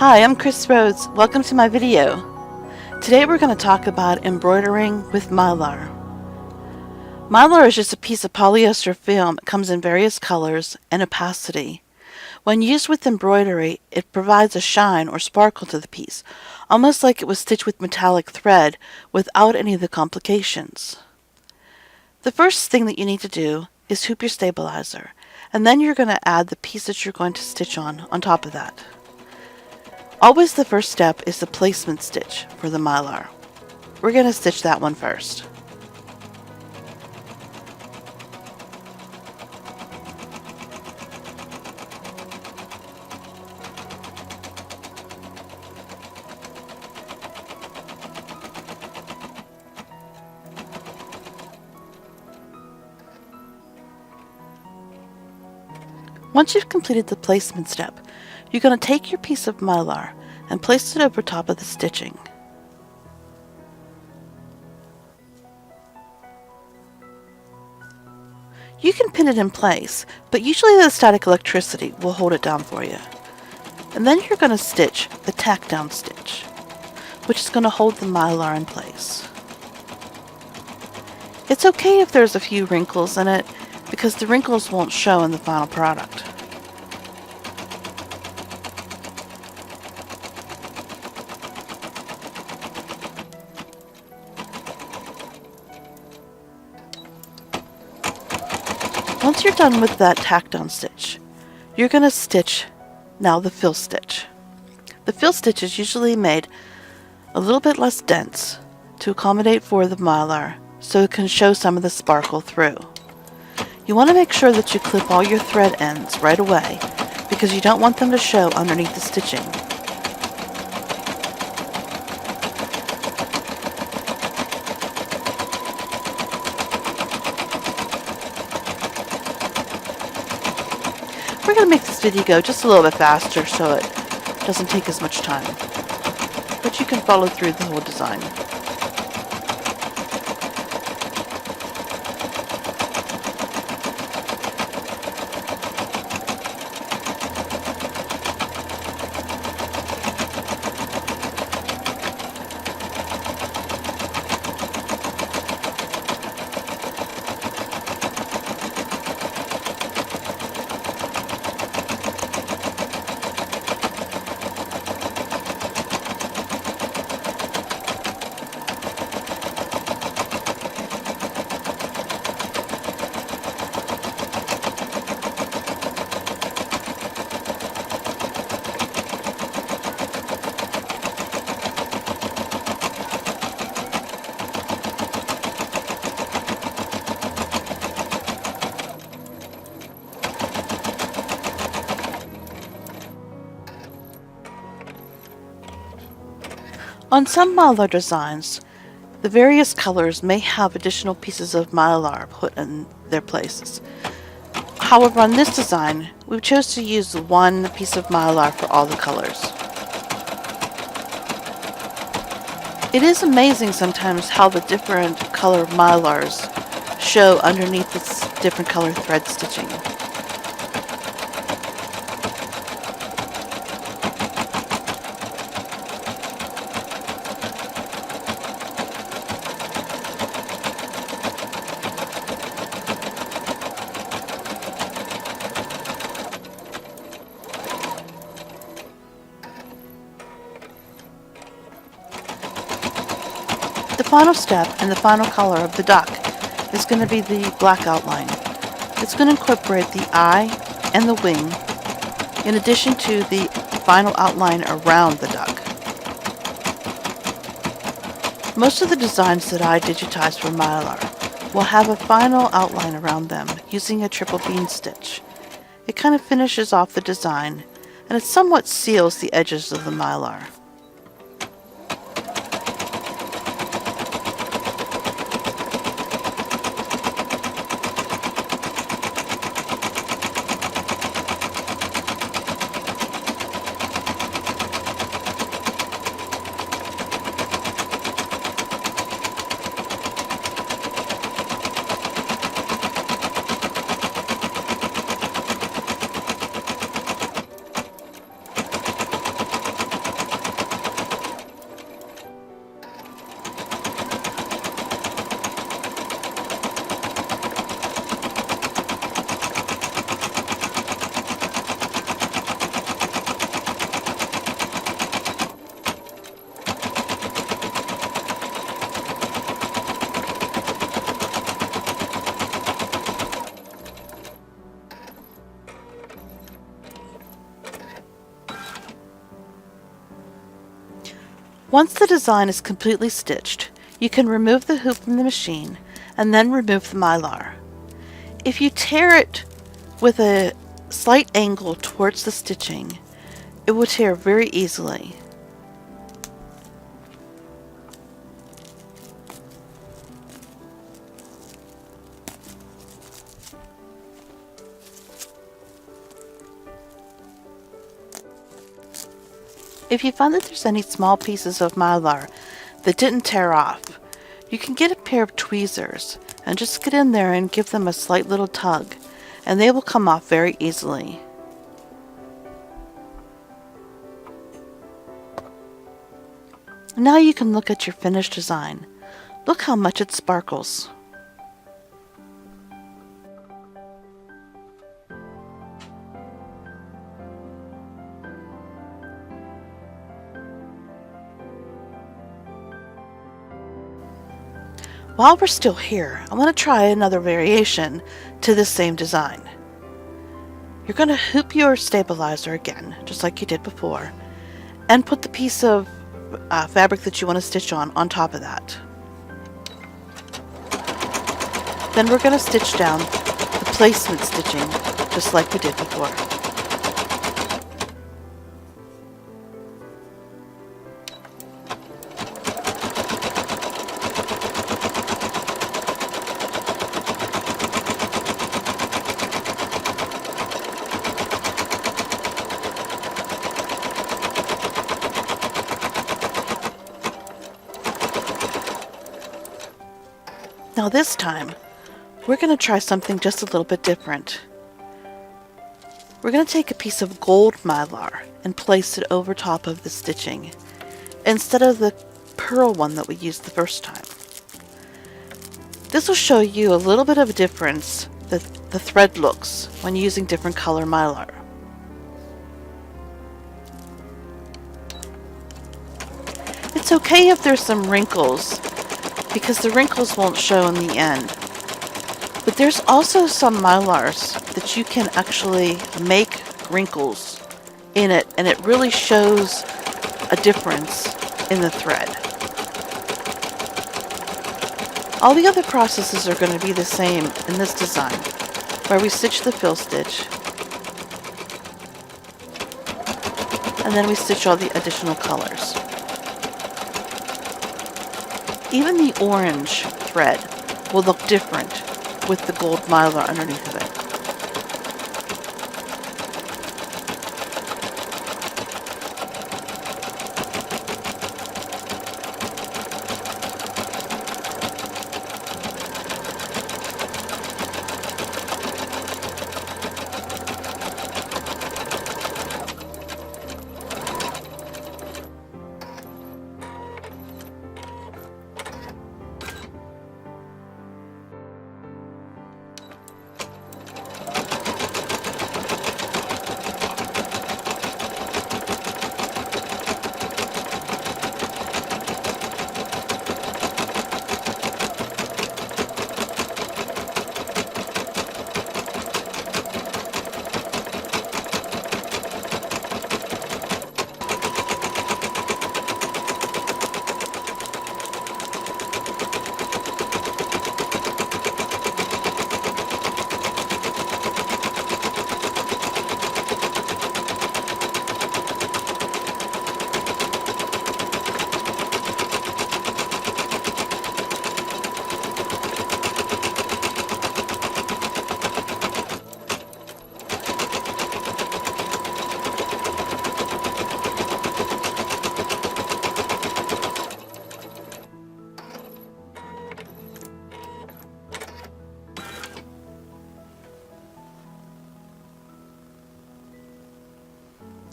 Hi, I'm Kris Rhoades. Welcome to my video. Today we're going to talk about embroidering with Mylar. Mylar is just a piece of polyester film. It comes in various colors and opacity. When used with embroidery, it provides a shine or sparkle to the piece, almost like it was stitched with metallic thread without any of the complications. The first thing that you need to do is hoop your stabilizer, and then you're going to add the piece that you're going to stitch on top of that. Always the first step is the placement stitch for the Mylar. We're going to stitch that one first. Once you've completed the placement step, you're going to take your piece of Mylar and place it over top of the stitching. You can pin it in place, but usually the static electricity will hold it down for you. And then you're going to stitch the tack down stitch, which is going to hold the Mylar in place. It's okay if there's a few wrinkles in it, because the wrinkles won't show in the final product. Once you're done with that tack down stitch, you're going to stitch now the fill stitch. The fill stitch is usually made a little bit less dense to accommodate for the Mylar so it can show some of the sparkle through. You want to make sure that you clip all your thread ends right away because you don't want them to show underneath the stitching. We're going to make this video go just a little bit faster so it doesn't take as much time, but you can follow through the whole design. On some Mylar designs, the various colors may have additional pieces of Mylar put in their places. However, on this design, we chose to use one piece of Mylar for all the colors. It is amazing sometimes how the different color Mylars show underneath its different color thread stitching. The final step and the final color of the duck is going to be the black outline. It's going to incorporate the eye and the wing in addition to the final outline around the duck. Most of the designs that I digitized for Mylar will have a final outline around them using a triple bean stitch. It kind of finishes off the design and it somewhat seals the edges of the Mylar. Once the design is completely stitched, you can remove the hoop from the machine and then remove the mylar. If you tear it with a slight angle towards the stitching, it will tear very easily. If you find that there's any small pieces of mylar that didn't tear off, you can get a pair of tweezers and just get in there and give them a slight little tug, and they will come off very easily. Now you can look at your finished design. Look how much it sparkles. While we're still here, I want to try another variation to this same design. You're going to hoop your stabilizer again, just like you did before, and put the piece of fabric that you want to stitch on top of that. Then we're going to stitch down the placement stitching, just like we did before. Now this time, we're going to try something just a little bit different. We're going to take a piece of gold mylar and place it over top of the stitching, instead of the pearl one that we used the first time. This will show you a little bit of a difference that the thread looks when using different color mylar. It's okay if there's some wrinkles, because the wrinkles won't show in the end. But there's also some mylars that you can actually make wrinkles in it, and it really shows a difference in the thread. All the other processes are going to be the same in this design, where we stitch the fill stitch, and then we stitch all the additional colors. Even the orange thread will look different with the gold mylar underneath of it.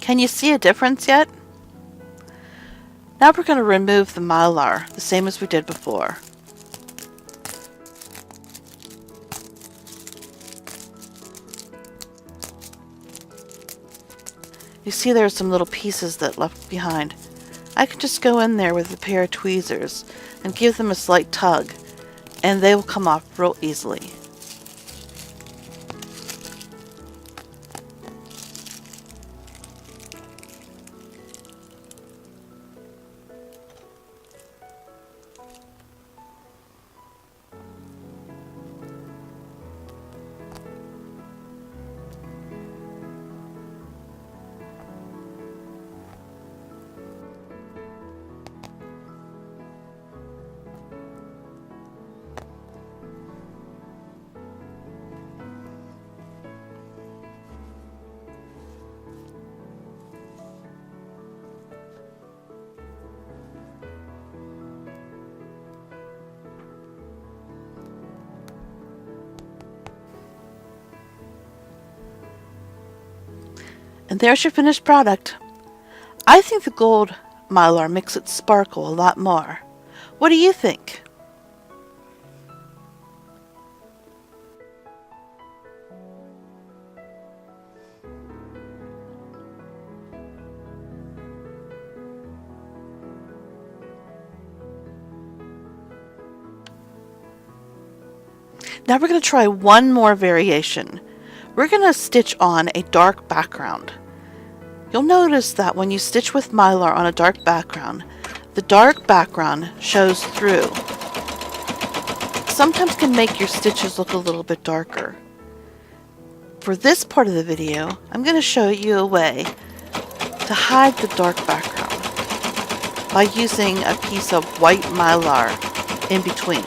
Can you see a difference yet? Now we're going to remove the mylar, the same as we did before. You see there are some little pieces that left behind. I can just go in there with a pair of tweezers and give them a slight tug, and they will come off real easily. And there's your finished product. I think the gold mylar makes it sparkle a lot more. What do you think? Now we're going to try one more variation. We're going to stitch on a dark background. You'll notice that when you stitch with mylar on a dark background, the dark background shows through. Sometimes can make your stitches look a little bit darker. For this part of the video, I'm going to show you a way to hide the dark background by using a piece of white mylar in between.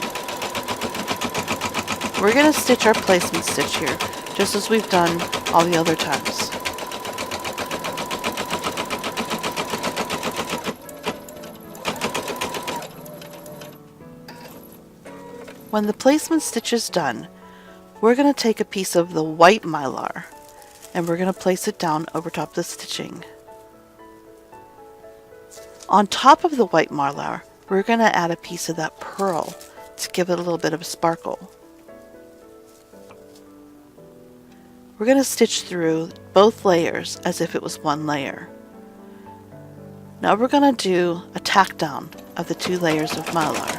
We're going to stitch our placement stitch here, just as we've done all the other times. When the placement stitch is done, we're going to take a piece of the white mylar and we're going to place it down over top of the stitching. On top of the white mylar, we're going to add a piece of that pearl to give it a little bit of a sparkle. We're going to stitch through both layers as if it was one layer. Now we're going to do a tack down of the two layers of mylar.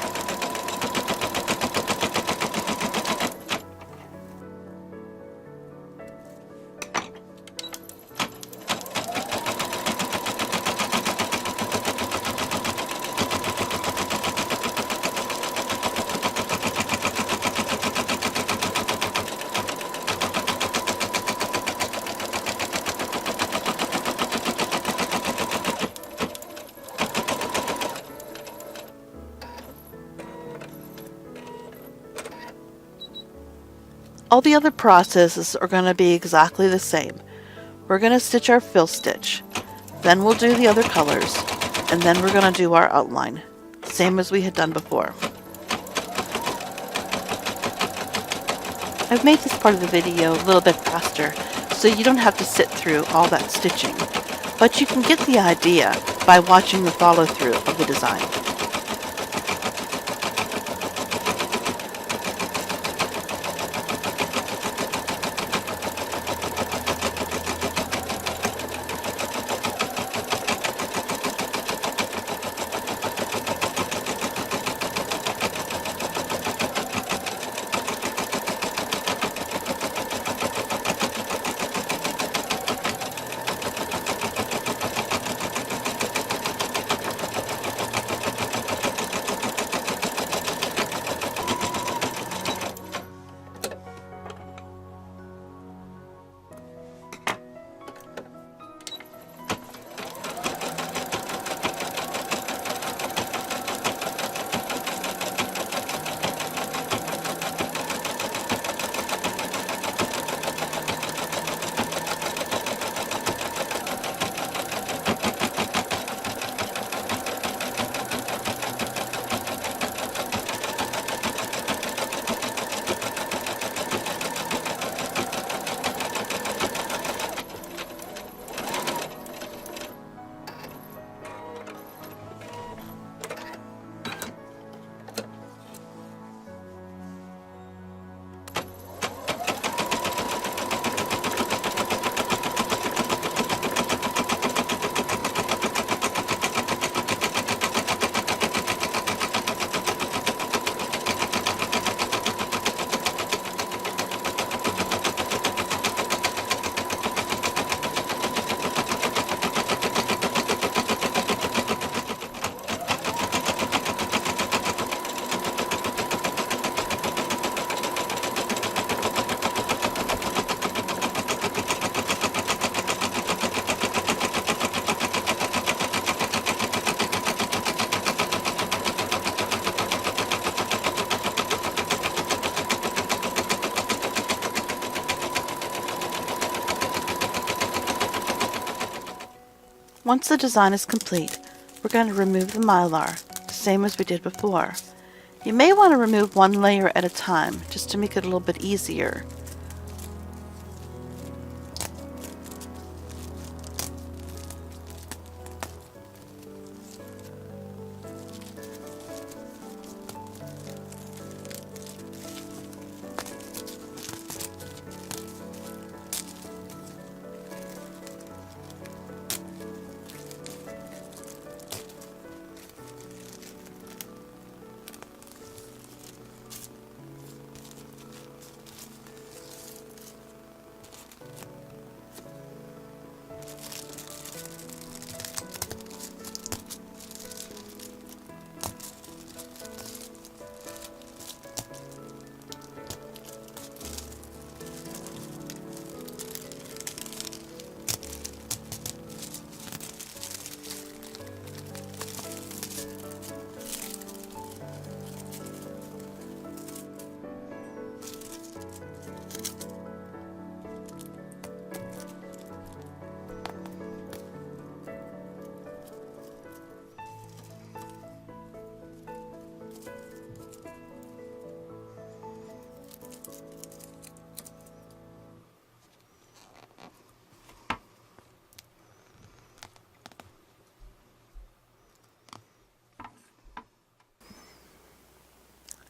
All the other processes are going to be exactly the same. We're going to stitch our fill stitch, then we'll do the other colors, and then we're going to do our outline, same as we had done before. I've made this part of the video a little bit faster, so you don't have to sit through all that stitching, but you can get the idea by watching the follow-through of the design. Once the design is complete, we're going to remove the mylar, the same as we did before. You may want to remove one layer at a time, just to make it a little bit easier.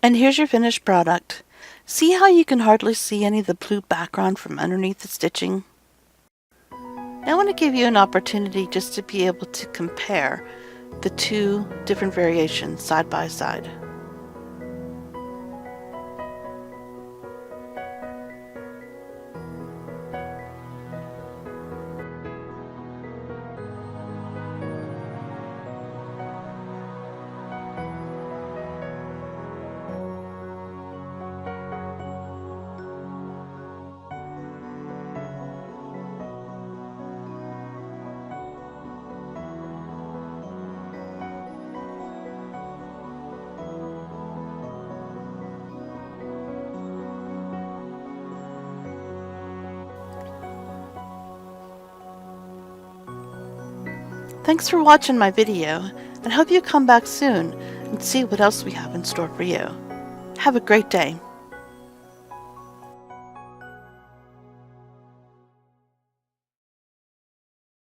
And here's your finished product. See how you can hardly see any of the blue background from underneath the stitching? Now I want to give you an opportunity just to be able to compare the two different variations side by side. Thanks for watching my video, and hope you come back soon and see what else we have in store for you. Have a great day.